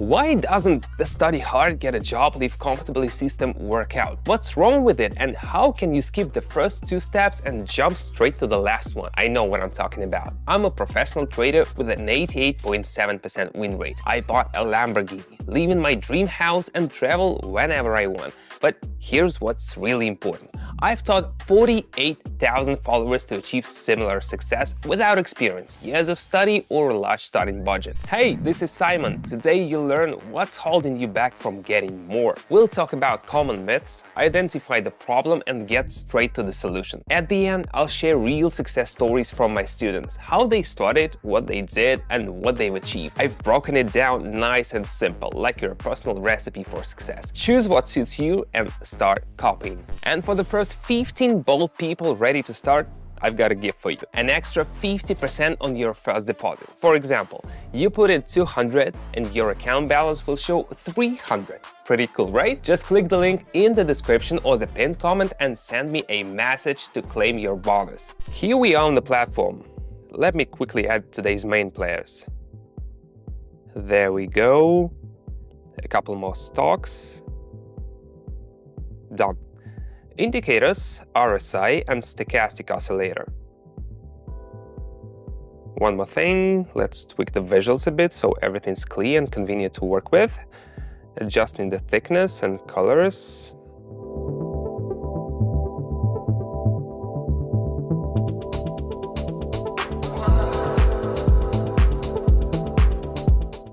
Why doesn't the study hard, get a job, live comfortably system work out? What's wrong with it, and how can you skip the first two steps and jump straight to the last one? I know what I'm talking about. I'm a professional trader with an 88.7% win rate. I bought a Lamborghini, live in my dream house and travel whenever I want. But here's what's really important. I've taught 48,000 followers to achieve similar success without experience, years of study, or a large starting budget. Hey, this is Simon. Today you'll learn what's holding you back from getting more. We'll talk about common myths, identify the problem, and get straight to the solution. At the end, I'll share real success stories from my students, how they started, what they did, and what they've achieved. I've broken it down nice and simple, like your personal recipe for success. Choose what suits you and start copying. And for the first 15 bold people ready to start, I've got a gift for you. An extra 50% on your first deposit. For example, you put in 200 and your account balance will show 300. Pretty cool, right? Just click the link in the description or the pinned comment and send me a message to claim your bonus. Here we are on the platform. Let me quickly add today's main players. There we go. A couple more stocks. Done. Indicators, RSI and stochastic oscillator. One more thing, let's tweak the visuals a bit so everything's clear and convenient to work with. Adjusting the thickness and colors.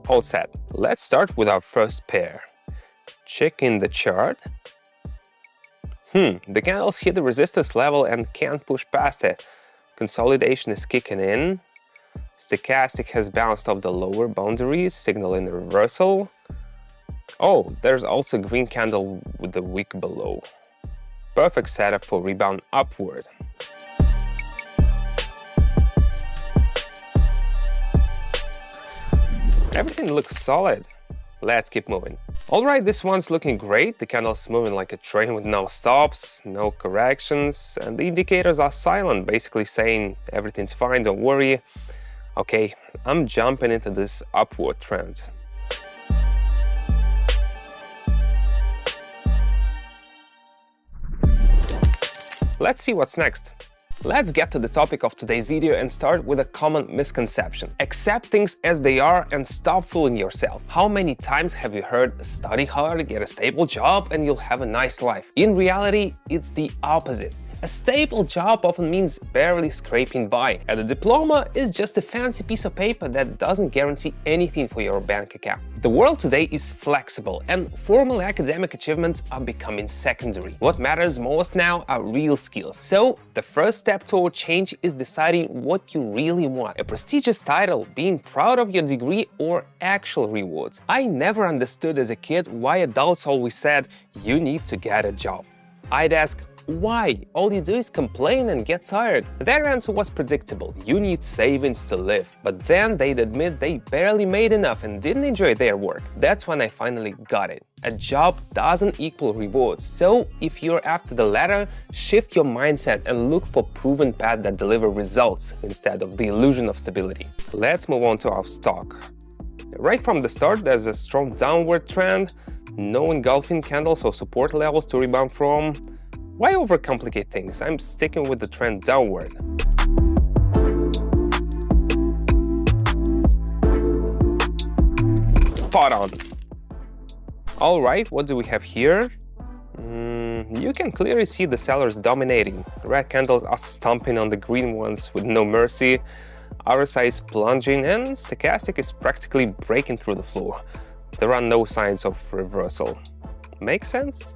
All set. Let's start with our first pair. Check in the chart. The candles hit the resistance level and can't push past it. Consolidation is kicking in. Stochastic has bounced off the lower boundaries, signaling a reversal. Oh, there's also a green candle with the wick below. Perfect setup for rebound upward. Everything looks solid. Let's keep moving. Alright, this one's looking great. The candle's moving like a train with no stops, no corrections, and the indicators are silent, basically saying everything's fine, don't worry. Okay, I'm jumping into this upward trend. Let's see what's next. Let's get to the topic of today's video and start with a common misconception. Accept things as they are and stop fooling yourself. How many times have you heard study hard, get a stable job, and you'll have a nice life? In reality, it's the opposite. A stable job often means barely scraping by, and a diploma is just a fancy piece of paper that doesn't guarantee anything for your bank account. The world today is flexible, and formal academic achievements are becoming secondary. What matters most now are real skills. So, the first step toward change is deciding what you really want. A prestigious title, being proud of your degree, or actual rewards. I never understood as a kid why adults always said, "You need to get a job." I'd ask, why? All you do is complain and get tired. Their answer was predictable. You need savings to live. But then they'd admit they barely made enough and didn't enjoy their work. That's when I finally got it. A job doesn't equal rewards. So if you're after the latter, shift your mindset and look for proven paths that deliver results instead of the illusion of stability. Let's move on to our stock. Right from the start, there's a strong downward trend. No engulfing candles or support levels to rebound from. Why overcomplicate things? I'm sticking with the trend downward. Spot on. Alright, what do we have here? You can clearly see the sellers dominating. Red candles are stomping on the green ones with no mercy. RSI is plunging and stochastic is practically breaking through the floor. There are no signs of reversal. Make sense?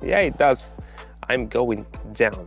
Yeah, it does. I'm going down.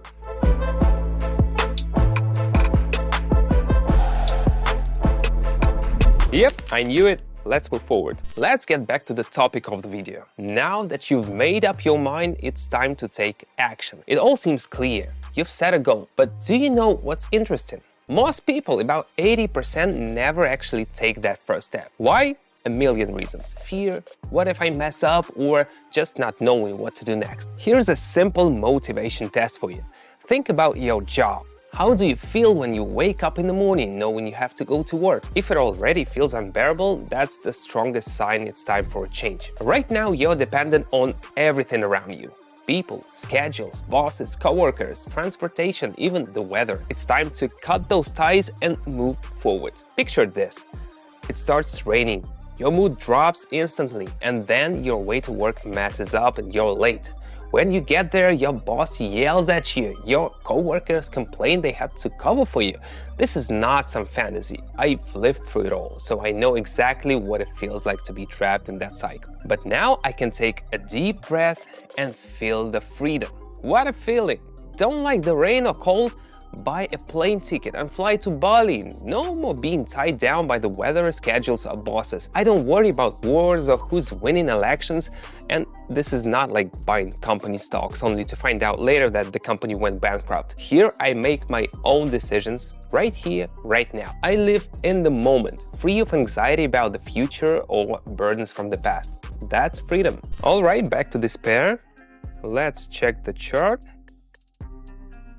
Yep, I knew it. Let's move forward. Let's get back to the topic of the video. Now that you've made up your mind, it's time to take action. It all seems clear. You've set a goal, but do you know what's interesting? Most people, about 80%, never actually take that first step. Why? A million reasons. Fear, what if I mess up, or just not knowing what to do next. Here's a simple motivation test for you. Think about your job. How do you feel when you wake up in the morning knowing you have to go to work? If it already feels unbearable, that's the strongest sign it's time for a change. Right now, you're dependent on everything around you. People, schedules, bosses, coworkers, transportation, even the weather. It's time to cut those ties and move forward. Picture this. It starts raining. Your mood drops instantly, and then your way to work messes up and you're late. When you get there, your boss yells at you, your coworkers complain they had to cover for you. This is not some fantasy. I've lived through it all, so I know exactly what it feels like to be trapped in that cycle. But now I can take a deep breath and feel the freedom. What a feeling! Don't like the rain or cold? Buy a plane ticket and fly to Bali. No more being tied down by the weather, schedules, or bosses. I don't worry about wars or who's winning elections. And this is not like buying company stocks only to find out later that the company went bankrupt. Here I make my own decisions right here, right now. I live in the moment, free of anxiety about the future or burdens from the past. That's freedom. All right, back to despair. Let's check the chart.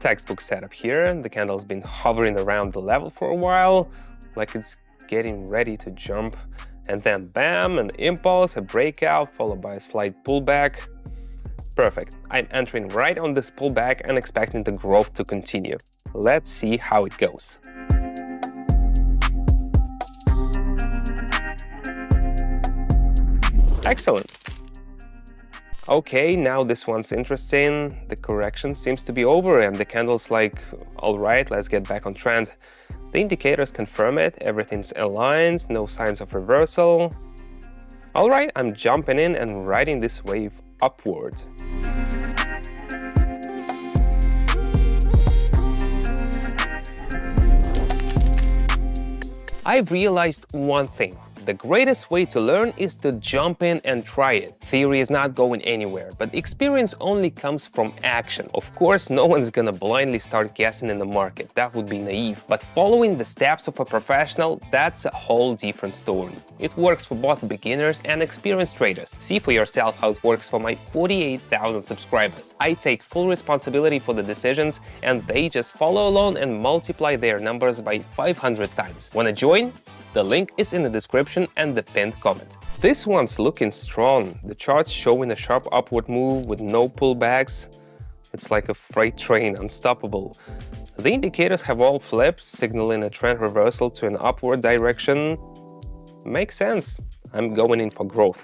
Textbook setup here. The candle's been hovering around the level for a while, like it's getting ready to jump. And then bam, an impulse, a breakout, followed by a slight pullback. Perfect. I'm entering right on this pullback and expecting the growth to continue. Let's see how it goes. Excellent. Okay, now this one's interesting. The correction seems to be over and the candle's like, all right, let's get back on trend. The indicators confirm it, everything's aligned, no signs of reversal. All right, I'm jumping in and riding this wave upward. I've realized one thing. The greatest way to learn is to jump in and try it. Theory is not going anywhere, but experience only comes from action. Of course, no one's gonna blindly start guessing in the market. That would be naive. But following the steps of a professional, that's a whole different story. It works for both beginners and experienced traders. See for yourself how it works for my 48,000 subscribers. I take full responsibility for the decisions, and they just follow along and multiply their numbers by 500 times. Wanna join? The link is in the description and the pinned comment. This one's looking strong. The chart's showing a sharp upward move with no pullbacks. It's like a freight train, unstoppable. The indicators have all flipped, signaling a trend reversal to an upward direction. Makes sense. I'm going in for growth.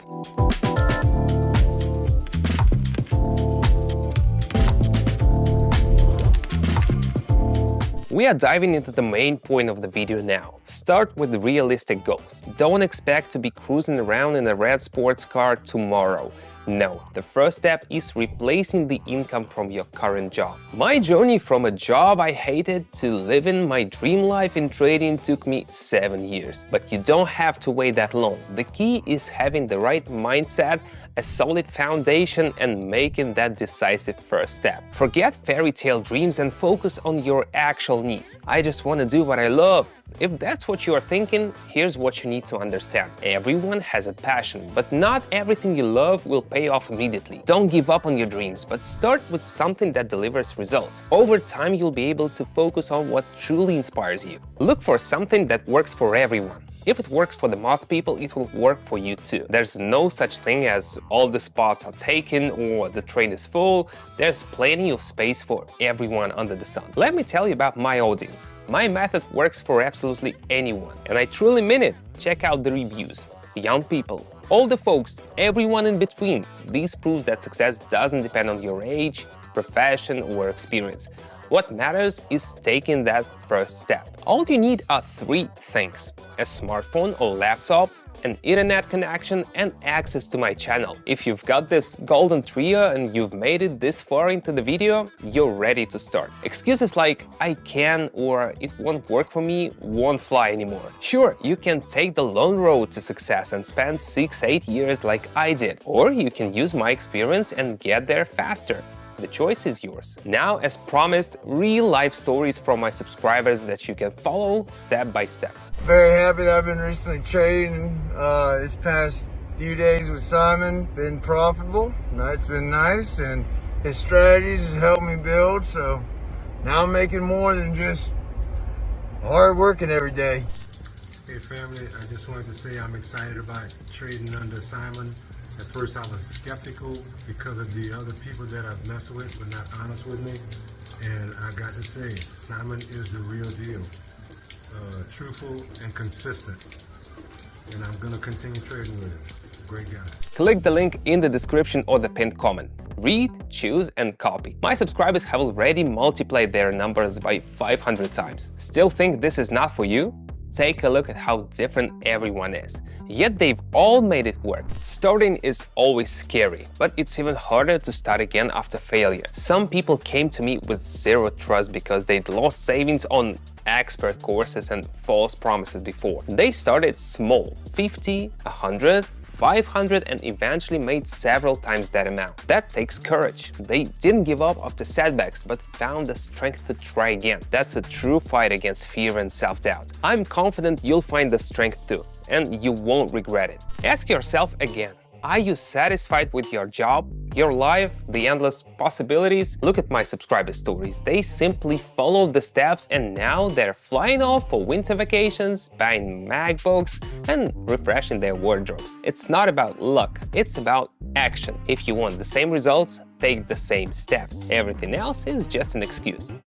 We are diving into the main point of the video now. Start with realistic goals. Don't expect to be cruising around in a red sports car tomorrow. No, the first step is replacing the income from your current job. My journey from a job I hated to living my dream life in trading took me 7 years. But you don't have to wait that long. The key is having the right mindset, a solid foundation, and making that decisive first step. Forget fairy tale dreams and focus on your actual needs. I just want to do what I love. If that's what you are thinking, here's what you need to understand. Everyone has a passion, but not everything you love will pay off immediately. Don't give up on your dreams, but start with something that delivers results. Over time, you'll be able to focus on what truly inspires you. Look for something that works for everyone. If it works for the most people, it will work for you too. There's no such thing as all the spots are taken or the train is full. There's plenty of space for everyone under the sun. Let me tell you about my audience. My method works for absolutely anyone, and I truly mean it. Check out the reviews. Young people, older folks, everyone in between. This proves that success doesn't depend on your age, profession, or experience. What matters is taking that first step. All you need are 3 things: a smartphone or laptop, an internet connection, and access to my channel. If you've got this golden trio and you've made it this far into the video, you're ready to start. Excuses like "I can" or "it won't work for me" won't fly anymore. Sure, you can take the long road to success and spend 6-8 years like I did, or you can use my experience and get there faster. The choice is yours. Now, as promised, real-life stories from my subscribers that you can follow step by step. Very happy that I've been recently trading this past few days with Simon. Been profitable. It's been nice, and his strategies has helped me build, so Now I'm making more than just hard working every day. Hey family, I just wanted to say I'm excited about trading under Simon. At first I was skeptical because of the other people that I've messed with were not honest with me. And I got to say, Simon is the real deal. Truthful and consistent. And I'm gonna continue trading with him. Great guy. Click the link in the description or the pinned comment. Read, choose, and copy. My subscribers have already multiplied their numbers by 500 times. Still think this is not for you? Take a look at how different everyone is. Yet they've all made it work. Starting is always scary, but it's even harder to start again after failure. Some people came to me with zero trust because they'd lost savings on expert courses and false promises before. They started small, 50, 100, 500, and eventually made several times that amount. That takes courage. They didn't give up after setbacks, but found the strength to try again. That's a true fight against fear and self-doubt. I'm confident you'll find the strength too, and you won't regret it. Ask yourself again, are you satisfied with your job, your life, the endless possibilities? Look at my subscriber stories. They simply followed the steps and now they're flying off for winter vacations, buying MacBooks, and refreshing their wardrobes. It's not about luck, it's about action. If you want the same results, take the same steps. Everything else is just an excuse.